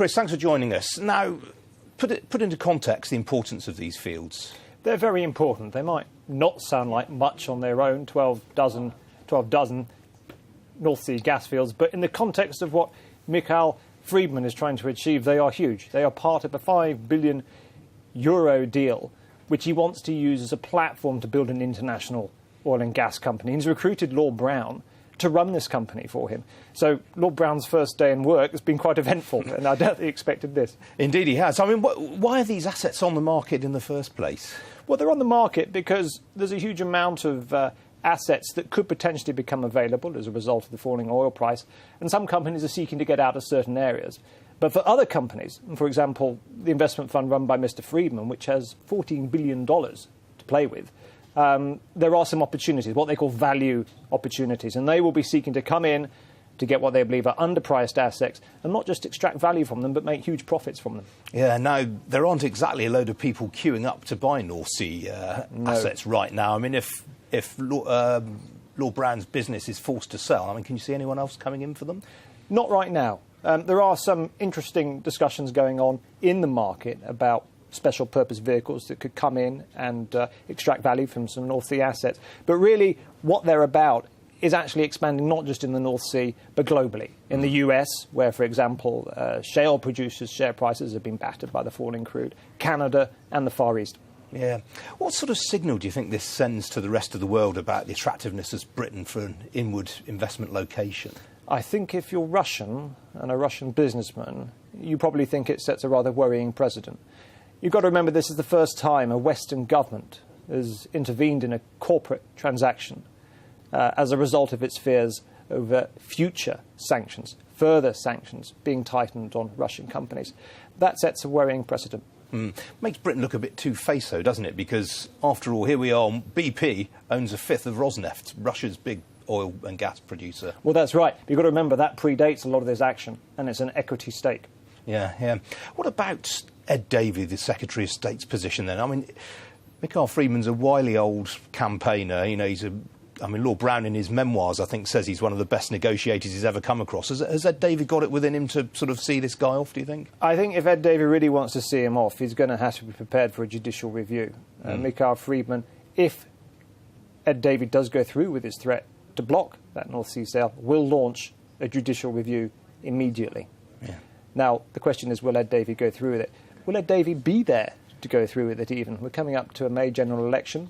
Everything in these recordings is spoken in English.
Chris, thanks for joining us. Now, put into context the importance of these fields. They're very important. They might not sound like much on their own, 12 dozen North Sea gas fields, but in the context of what Mikhail Friedman is trying to achieve, they are huge. They are part of a €5 billion deal, which he wants to use as a platform to build an international oil and gas company. He's recruited Lord Browne to run this company for him. So Lord Browne's first day in work has been quite eventful, and I don't think he expected this. Indeed he has. I mean, why are these assets on the market in the first place? Well, they're on the market because there's a huge amount of assets that could potentially become available as a result of the falling oil price, and some companies are seeking to get out of certain areas. But for other companies, for example, the investment fund run by Mr. Friedman, which has $14 billion to play with, there are some opportunities, what they call value opportunities, and they will be seeking to come in to get what they believe are underpriced assets and not just extract value from them, but make huge profits from them. Yeah, now, there aren't exactly a load of people queuing up to buy North Sea assets right now. I mean, if Lord Browne's business is forced to sell, I mean, can you see anyone else coming in for them? Not right now. There are some interesting discussions going on in the market about special purpose vehicles that could come in and extract value from some North Sea assets. But really, what they're about is actually expanding not just in the North Sea, but globally. In the US, where, for example, shale producers' share prices have been battered by the falling crude, Canada and the Far East. Yeah. What sort of signal do you think this sends to the rest of the world about the attractiveness of Britain for an inward investment location? I think if you're Russian and a Russian businessman, you probably think it sets a rather worrying precedent. You've got to remember this is the first time a Western government has intervened in a corporate transaction as a result of its fears over future sanctions, further sanctions being tightened on Russian companies. That sets a worrying precedent. Makes Britain look a bit two-faced, though, doesn't it? Because, after all, here we are, BP owns a fifth of Rosneft, Russia's big oil and gas producer. Well, that's right. You've got to remember that predates a lot of this action, and it's an equity stake. Yeah. What about Ed Davey, the Secretary of State's position then? I mean, Mikhail Friedman's a wily old campaigner. You know, Lord Browne in his memoirs, I think, says he's one of the best negotiators he's ever come across. Has Ed Davey got it within him to sort of see this guy off, do you think? I think if Ed Davey really wants to see him off, he's going to have to be prepared for a judicial review. Mikhail Friedman, if Ed Davey does go through with his threat to block that North Sea sale, will launch a judicial review immediately. Yeah. Now, the question is, will Ed Davey go through with it? Will Ed Davey be there to go through with it even? We're coming up to a May general election.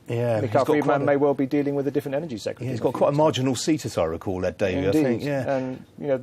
Yeah, Mikhail Friedman may well be dealing with a different energy secretary. Yeah, he's got quite a marginal seat, as I recall, Ed Davey, Indeed. I think. Yeah. And, you know,